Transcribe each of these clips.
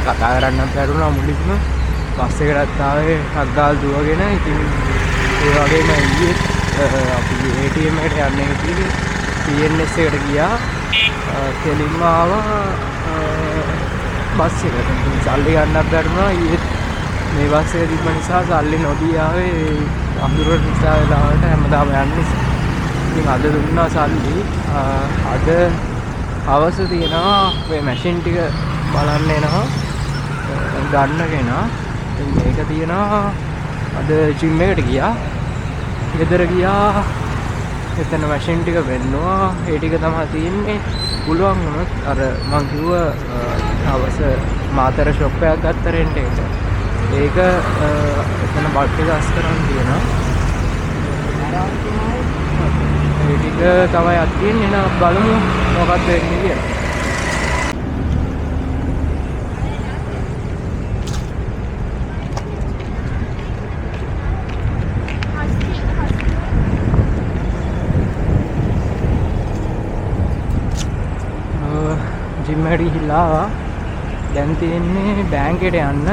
කතා කරන්න බැරුණා මුලින්ම. බස් එකකට ආවේ හග්ගාල් දුවගෙන. ඉතින් ඒ වගේම ඊයේ අපි ATM එකට යන්න හිටියේ. PNS එකට ගියා. කෙලින්ම ආවා බස් එකට. ඉතින් සල්ලි ගන්නත් බැරුණා. ඊයේ මේ බස් එක තිබ්බ නිසා සල්ලි නොදී ආවේ. අඳුර නිසා වෙලාවට හැමදාම යන්නේ. ඉතින් අද දුන්නා සල්ලි. අද හවස තියෙනවා මේ මැෂින් ටික බලන්න එනවා ගන්න කෙනා. ඉතින් මේක තියෙනවා අද ජිම් එකට ගියා. ගෙදර ගියා. එතන මැෂින් ටික වෙන්නවා. ඒ ටික තමයි තියෙන්නේ. පුළුවන් වුණොත් අර මං කිව්ව හවස මාතර ෂොප් එකක් ගත්ත රෙන්ට් එකට. ඒක එතන බල්ක් එක අස් කරන් තියෙනවා. ඒ ටික තමයි අත් තියෙන්නේ. එහෙනම් බලමු මොකක්ද වෙන්නේ කියලා. ජිම් එකට ගිහිල්ලා දැන් තියෙන්නේ බැංක් එකට යන්න.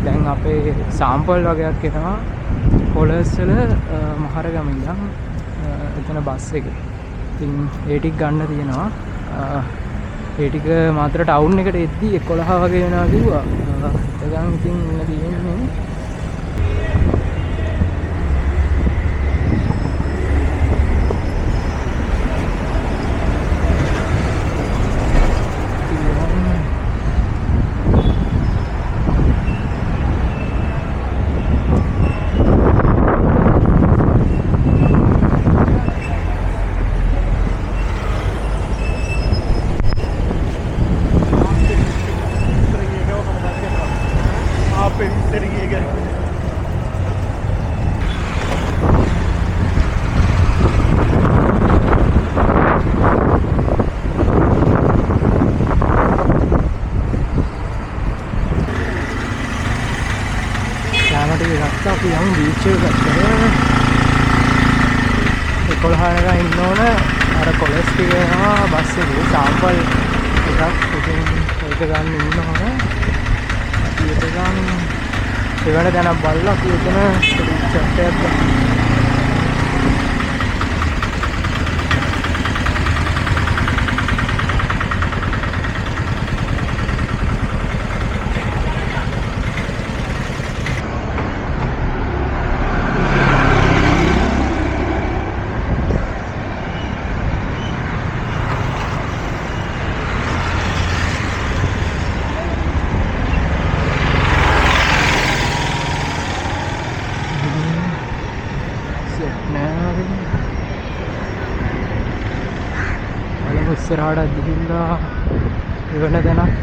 දැන් අපේ සාම්පල් වගේක් එනවා කොලර්ස් වල මහරගම ඉඳන් එතන බස් එක. ඉතින් ඒ ටික ගන්න තියෙනවා. ඒ ටික මාත්‍ර ටවුන් එකට එද්දි 11 වගේ වෙනවා කිව්වා. එතකන් ඉතින් ඉන්න තියෙන්නේ. අපි යමු බීච් එකට. 11 වෙනකන් ඉන්න ඕන. අර කොලස් ටික යනවා බස් එකේ සාම්පල් එකක්. ඉතින් ඒක ගන්න ඉන්න ඕන. අපි එතකන් එවන දැනක් බලලා අපි එතන චැට් එකක් ගමු. ඉස්සරහට ගිහිල්ලා එවන දැනක්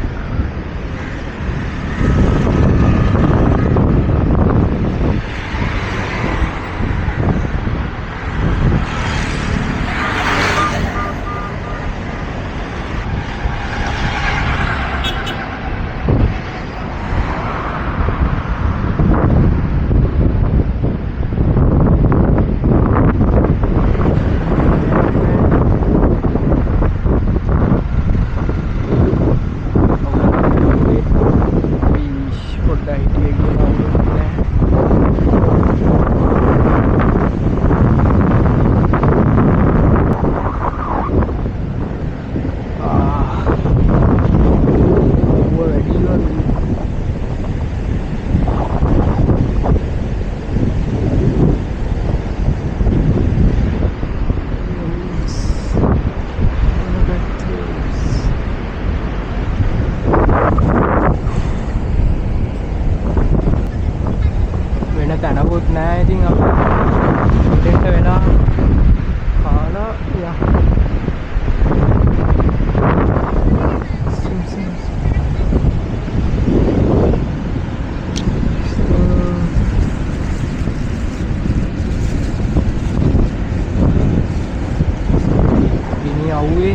තැනකුත් නෑ. ඉතින් අපි දෙන්න වෙලා කාලා යා ini awwe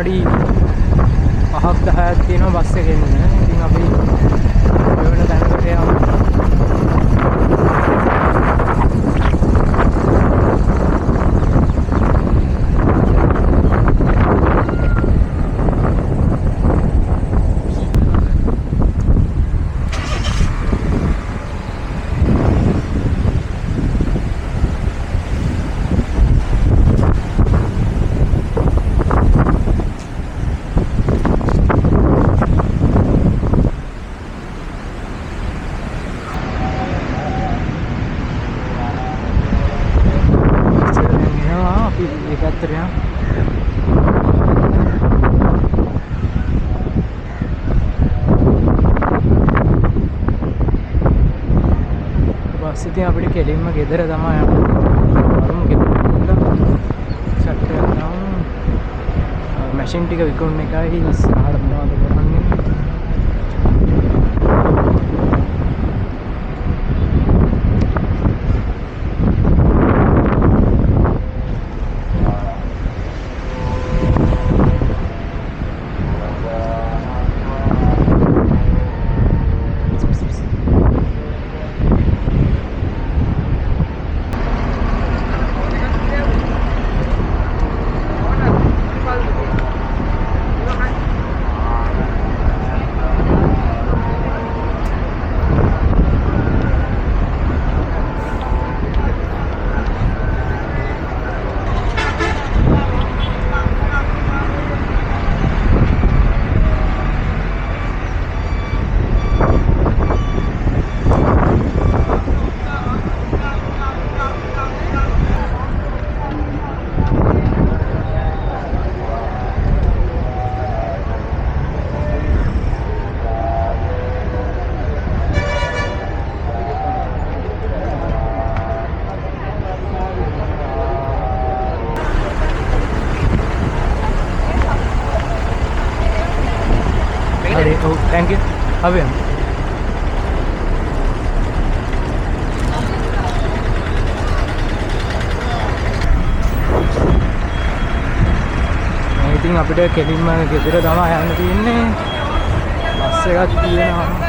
විනාඩි 5ක් 10ක් තියෙනවා බස් එකේ එන්න. ඉතින් අපි වෙන තැනකට යමු. ඉතින් අපිට කෙලින්ම ගෙදර තමයි යන්න. ෂට් එක නම් මැෂින් ටික විකුණන එකයි ඉස්සරහට මොනවද කරන්නේ. Oh, thank you. Have you? ඉතින් අපිට කෙලින්ම ගෙදර තමයි යන්න තියෙන්නේ. බස් එකක් තියෙනවා.